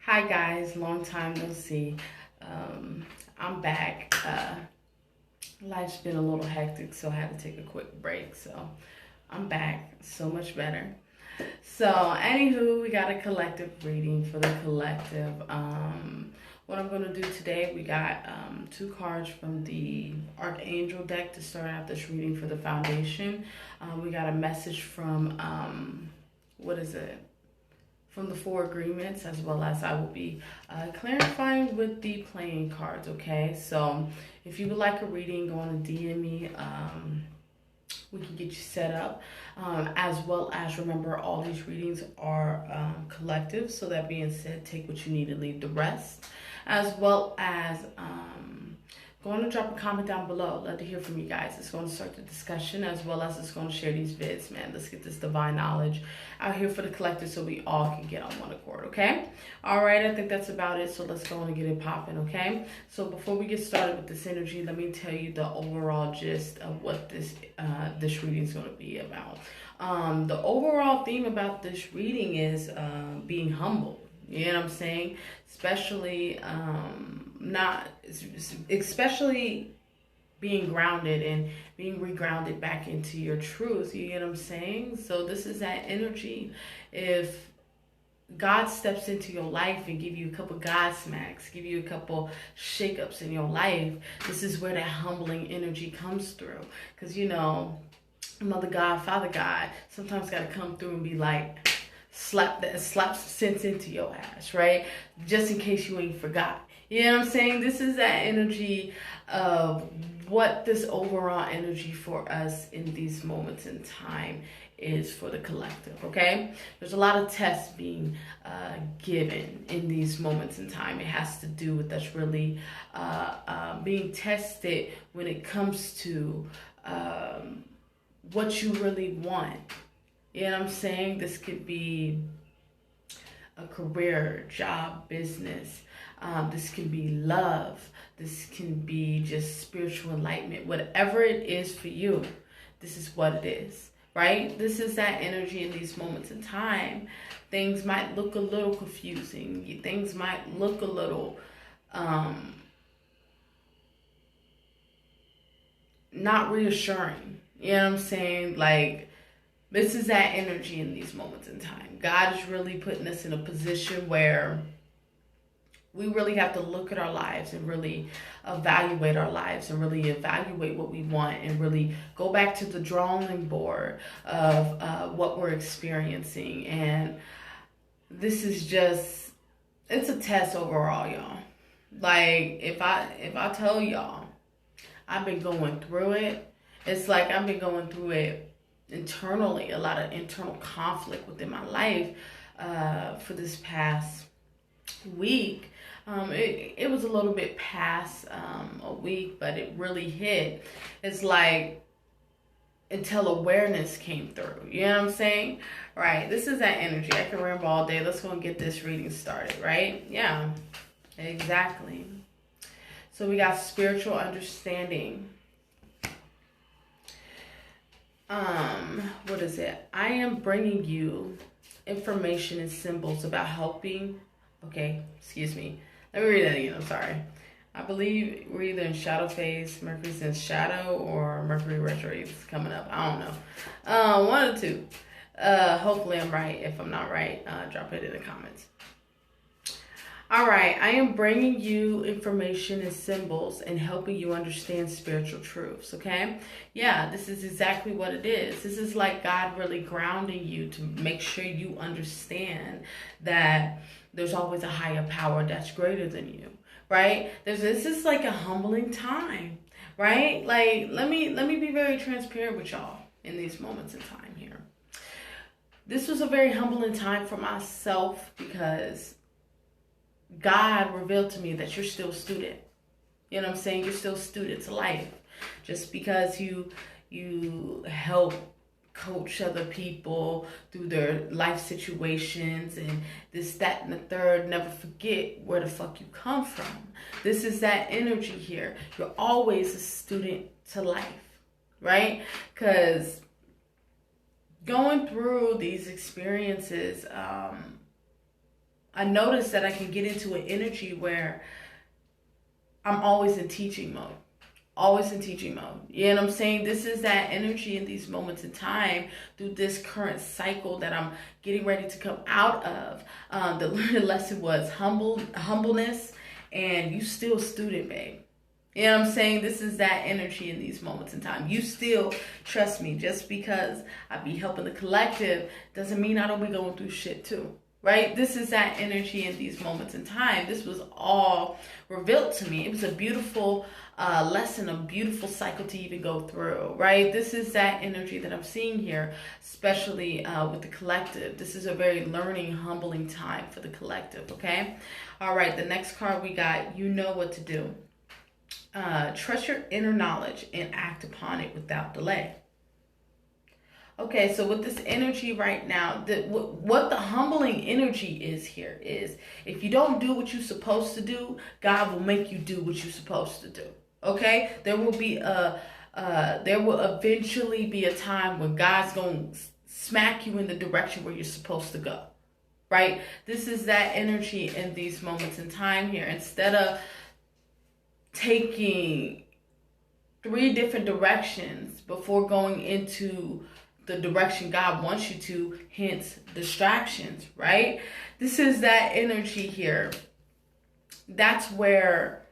Hi guys, long time no see. I'm back. Life's been a little hectic, so I had to take a quick break. So I'm back, so much better. So, anywho, we got a collective reading for the collective. What I'm going to do today, we got two cards from the Archangel deck to start out this reading for the foundation. We got a message from, what is it? From the Four Agreements, as well as I will be clarifying with the playing cards, okay? So if you would like a reading, go on and DM me. We can get you set up. As well as remember, all these readings are collective. So that being said, take what you need and leave the rest. As well as go on and drop a comment down below. Love to hear from you guys. It's going to start the discussion, as well as it's going to share these vids, man. Let's get this divine knowledge out here for the collective so we all can get on one accord, okay? All right, I think that's about it. So let's go on and get it popping, okay? So before we get started with this energy, let me tell you the overall gist of what this reading is going to be about. The overall theme about this reading is being humble. You know what I'm saying? Especially being grounded and being regrounded back into your truth. You get what I'm saying? So this is that energy. If God steps into your life and give you a couple God smacks, give you a couple shakeups in your life, this is where that humbling energy comes through. Because, you know, Mother God, Father God sometimes got to come through and be like, slap sense into your ass, right? Just in case you ain't forgot. You know what I'm saying? This is that energy of what this overall energy for us in these moments in time is for the collective, okay? There's a lot of tests being given in these moments in time. It has to do with us really being tested when it comes to what you really want. You know what I'm saying? This could be a career, job, business. This can be love. This can be just spiritual enlightenment. Whatever it is for you, this is what it is, right? This is that energy in these moments in time. Things might look a little confusing. Things might look a little not reassuring. You know what I'm saying? Like, this is that energy in these moments in time. God is really putting us in a position where we really have to look at our lives and really evaluate our lives and really evaluate what we want and really go back to the drawing board of what we're experiencing. And this is just, it's a test overall, y'all. Like, if I tell y'all, I've been going through it. It's like I've been going through it internally, a lot of internal conflict within my life for this past week. It was a little bit past a week, but it really hit. It's like until awareness came through. You know what I'm saying? Right. This is that energy. I can ramble all day. Let's go and get this reading started, right? Yeah, exactly. So we got spiritual understanding. What is it? I am bringing you information and symbols about helping. Okay, excuse me. Let me read that again. I'm sorry. I believe we're either in shadow phase, Mercury's in shadow, or Mercury retrograde is coming up. I don't know. One or two. Hopefully I'm right. If I'm not right, drop it in the comments. All right, I am bringing you information and symbols and helping you understand spiritual truths, okay? Yeah, this is exactly what it is. This is like God really grounding you to make sure you understand that there's always a higher power that's greater than you, right? This is like a humbling time, right? Like, let me be very transparent with y'all in these moments in time here. This was a very humbling time for myself because God revealed to me that you're still a student. You know what I'm saying? You're still a student to life. Just because you help coach other people through their life situations and this, that, and the third, never forget where the fuck you come from. This is that energy here. You're always a student to life, right? Because going through these experiences, I notice that I can get into an energy where I'm always in teaching mode. Always in teaching mode. You know what I'm saying? This is that energy in these moments in time through this current cycle that I'm getting ready to come out of. The learning lesson was humbleness, and you still a student, babe. You know what I'm saying? This is that energy in these moments in time. You still, trust me, just because I be helping the collective doesn't mean I don't be going through shit too. Right? This is that energy in these moments in time. This was all revealed to me. It was a beautiful lesson, a beautiful cycle to even go through, right? This is that energy that I'm seeing here, especially with the collective. This is a very learning, humbling time for the collective, okay? All right, the next card we got, you know what to do. Trust your inner knowledge and act upon it without delay. Okay, so with this energy right now, what the humbling energy is here is, if you don't do what you're supposed to do, God will make you do what you're supposed to do. Okay, there will eventually be a time when God's gonna smack you in the direction where you're supposed to go. Right? This is that energy in these moments in time here. Instead of taking 3 different directions before going into the direction God wants you to, hence distractions, right? This is that energy here. That's where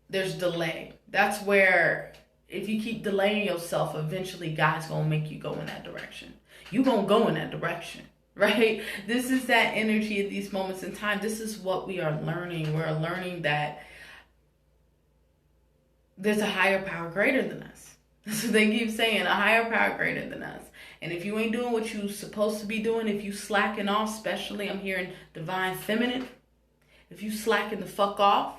there's delay. That's where if you keep delaying yourself, eventually God's going to make you go in that direction. You're going to go in that direction, right? This is that energy at these moments in time. This is what we are learning. We're learning that there's a higher power greater than us. So they keep saying a higher power greater than us. And if you ain't doing what you're supposed to be doing, if you slacking off, especially I'm hearing divine feminine, if you slacking the fuck off,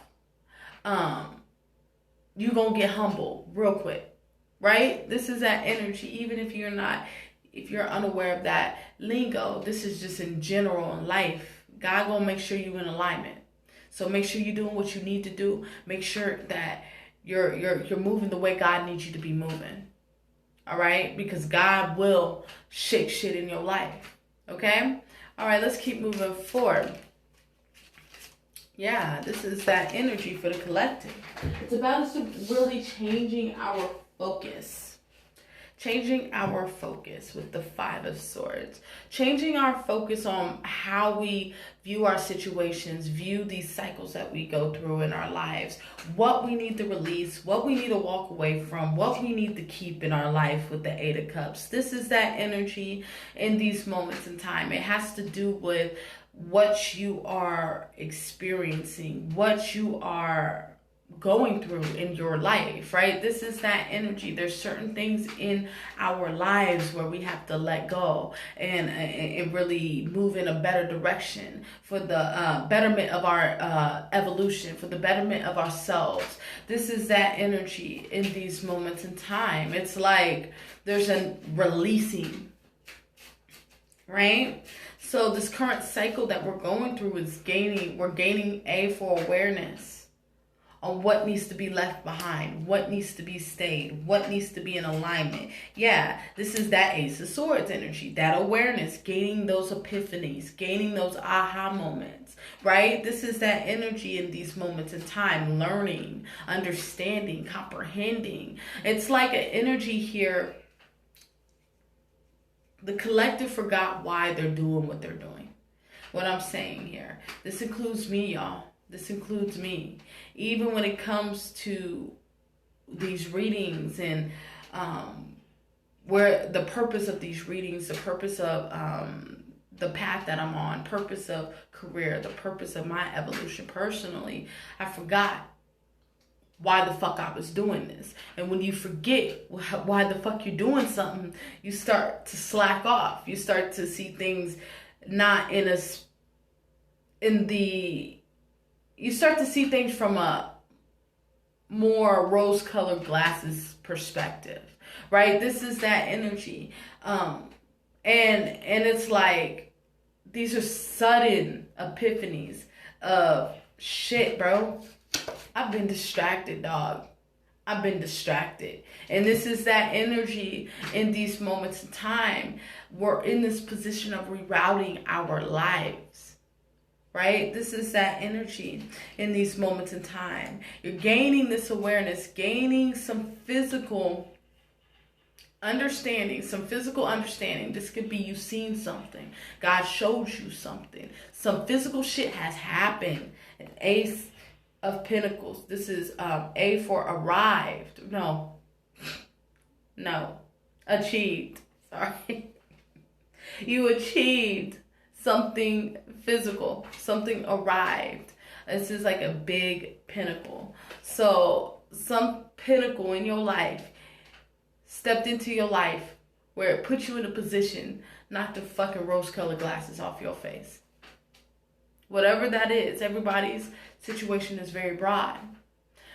you're going to get humble real quick, right? This is that energy. Even if you're unaware of that lingo, this is just in general in life. God going to make sure you're in alignment. So make sure you're doing what you need to do. Make sure that you're moving the way God needs you to be moving. All right? Because God will shake shit in your life. Okay? All right, let's keep moving forward. Yeah, this is that energy for the collective. It's about us really changing our focus. Changing our focus with the 5 of Swords. Changing our focus on how we view our situations, view these cycles that we go through in our lives, what we need to release, what we need to walk away from, what we need to keep in our life with the 8 of Cups. This is that energy in these moments in time. It has to do with what you are experiencing, what you are going through in your life, right? This is that energy. There's certain things in our lives where we have to let go and really move in a better direction for the betterment of our evolution, for the betterment of ourselves. This is that energy in these moments in time. It's like there's a releasing, right? So this current cycle that we're going through is we're gaining for awareness on what needs to be left behind, what needs to be stayed, what needs to be in alignment. Yeah, this is that Ace of Swords energy, that awareness, gaining those epiphanies, gaining those aha moments, right? This is that energy in these moments in time, learning, understanding, comprehending. It's like an energy here. The collective forgot why they're doing what they're doing. What I'm saying here. This includes me, y'all. This includes me. Even when it comes to these readings and where the purpose of these readings, the purpose of the path that I'm on, purpose of career, the purpose of my evolution personally, I forgot why the fuck I was doing this. And when you forget why the fuck you're doing something, you start to slack off. You start to see things not you start to see things from a more rose-colored glasses perspective, right? This is that energy. And it's like, these are sudden epiphanies of shit, bro. I've been distracted, dog. I've been distracted. And this is that energy in these moments in time. We're in this position of rerouting our lives. right? This is that energy in these moments in time. You're gaining this awareness, gaining some physical understanding, some physical understanding. This could be you seen something. God showed you something. Some physical shit has happened. An Ace of Pentacles. This is A for arrived. No. Achieved. Sorry. You achieved something physical. Something arrived. This is like a big pinnacle. So some pinnacle in your life stepped into your life where it put you in a position, knocked the fucking rose-colored glasses off your face. Whatever that is, everybody's situation is very broad.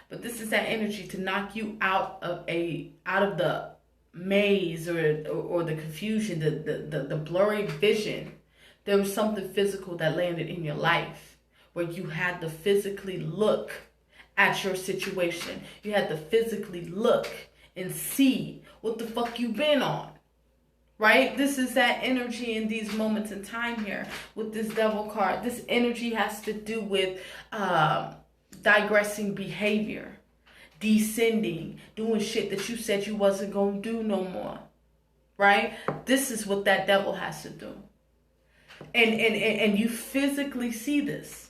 But this is that energy to knock you out of the maze or the confusion, the blurry vision. There was something physical that landed in your life where you had to physically look at your situation. You had to physically look and see what the fuck you been on, right? This is that energy in these moments in time here with this Devil card. This energy has to do with digressing behavior, descending, doing shit that you said you wasn't gonna do no more, right? This is what that Devil has to do. And you physically see this.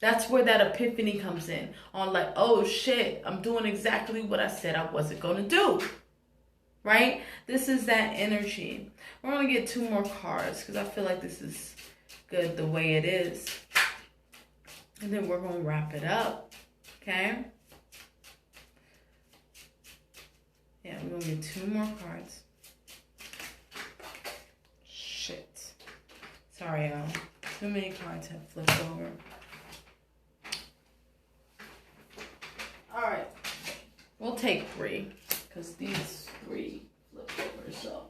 That's where that epiphany comes in. On like, oh shit, I'm doing exactly what I said I wasn't going to do. Right? This is that energy. We're going to get 2 more cards because I feel like this is good the way it is. And then we're going to wrap it up. Okay? Yeah, we're going to get 2 more cards. Shit. Sorry, y'all. Too many cards have flipped over. Alright, we'll take 3, because these 3 flip over, so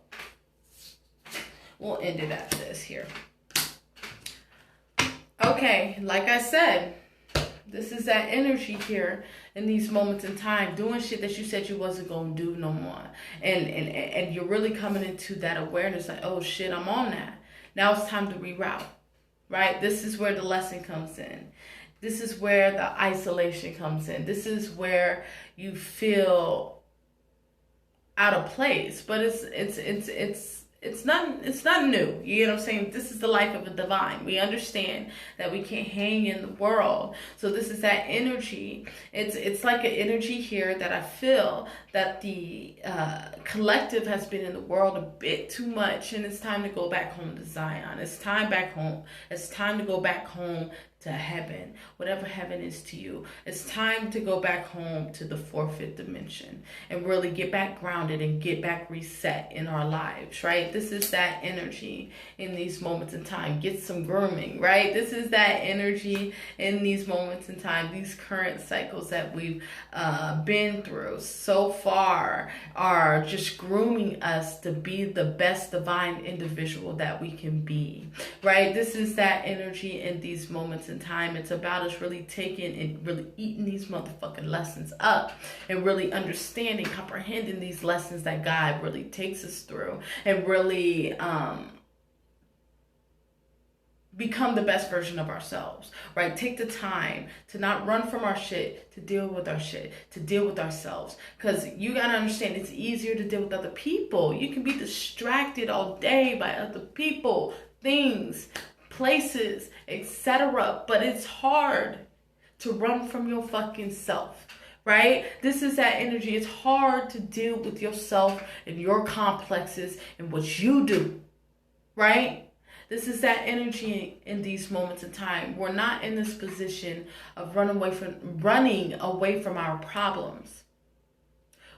we'll end it at this here. Okay, like I said, this is that energy here in these moments in time, doing shit that you said you wasn't going to do no more. And you're really coming into that awareness, like, oh shit, I'm on that. Now it's time to reroute, right? This is where the lesson comes in. This is where the isolation comes in. This is where you feel out of place, but it's not new. You know what I'm saying? This is the life of a divine. We understand that we can't hang in the world. So this is that energy. It's like an energy here that I feel that the collective has been in the world a bit too much, and it's time to go back home to Zion. It's time back home. It's time to go back home to heaven, whatever heaven is to you. It's time to go back home to the 4th, 5th dimension and really get back grounded and get back reset in our lives, right? This is that energy in these moments in time. Get some grooming, right? This is that energy in these moments in time. These current cycles that we've been through so far are just grooming us to be the best divine individual that we can be, right? This is that energy in these moments in time. It's about us really taking and really eating these motherfucking lessons up and really understanding, comprehending these lessons that God really takes us through and really become the best version of ourselves, right? Take the time to not run from our shit, to deal with our shit, to deal with ourselves. Because you got to understand, it's easier to deal with other people. You can be distracted all day by other people, things, places, etc. But it's hard to run from your fucking self, right? This is that energy. It's hard to deal with yourself and your complexes and what you do, right? This is that energy in these moments in time. We're not in this position of running away from our problems.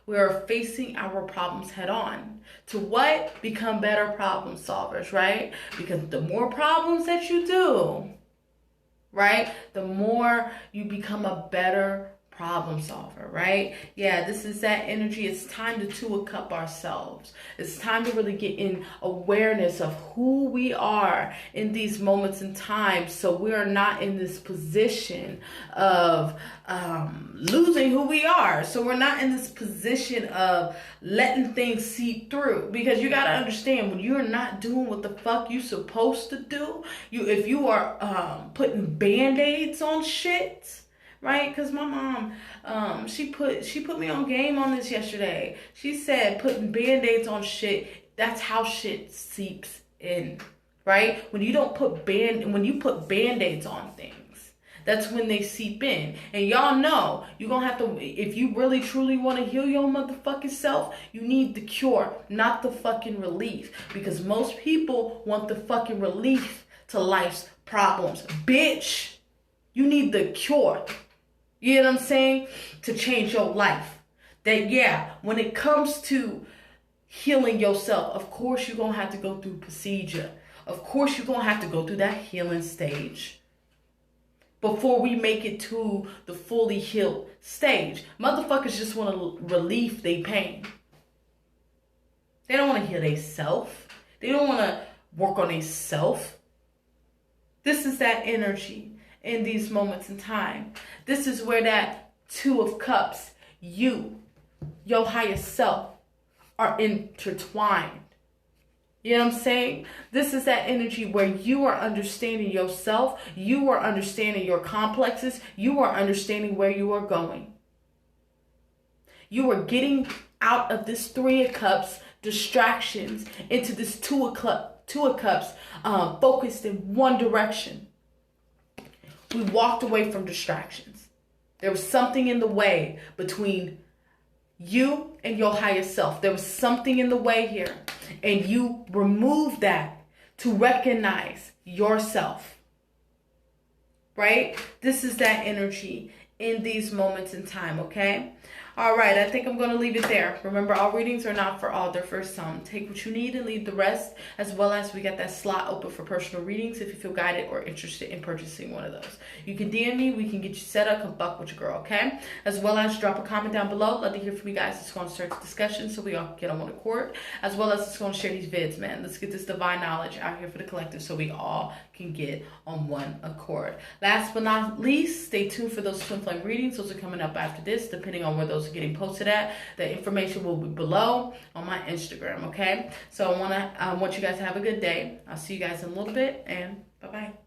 We are facing our problems head on. To what? Become better problem solvers, right? Because the more problems that you do, right, the more you become a better problem solver, right? Yeah, this is that energy. It's time to two a cup ourselves. It's time to really get in awareness of who we are in these moments in time, so we are not in this position of losing who we are. So we're not in this position of letting things seep through, because you got to understand, when you're not doing what the fuck you supposed to do, if you are putting band-aids on shit, right? Because my mom, she put me on game on this yesterday. She said putting band-aids on shit, that's how shit seeps in, right? When you put band-aids on things, that's when they seep in. And y'all know, you're gonna have to, if you really truly want to heal your motherfucking self, you need the cure, not the fucking relief. Because most people want the fucking relief to life's problems. Bitch, you need the cure. You know what I'm saying? To change your life. That, yeah, when it comes to healing yourself, of course you're going to have to go through procedure. Of course you're going to have to go through that healing stage before we make it to the fully healed stage. Motherfuckers just want to relieve their pain. They don't want to heal themselves. They don't want to work on themselves. This is that energy in these moments in time. This is where that two of cups, you, your higher self, are intertwined. You know what I'm saying? This is that energy where you are understanding yourself, you are understanding your complexes, you are understanding where you are going. You are getting out of this three of cups distractions into this two of cups focused in one direction. We walked away from distractions. There was something in the way between you and your higher self. There was something in the way here. And you removed that to recognize yourself. Right? This is that energy in these moments in time, okay? All right, I think I'm going to leave it there. Remember, all readings are not for all. They're for some. Take what you need and leave the rest, as well as we got that slot open for personal readings if you feel guided or interested in purchasing one of those. You can DM me. We can get you set up. Come fuck with your girl, okay? As well as drop a comment down below. Love to hear from you guys. It's going to start the discussion so we all get on one accord, as well as it's going to share these vids, man. Let's get this divine knowledge out here for the collective so we all can get on one accord. Last but not least, stay tuned for those twin flame readings. Those are coming up after this, depending on where those are getting posted at. The information will be below on my Instagram, okay? So I want you guys to have a good day. I'll see you guys in a little bit, and bye-bye.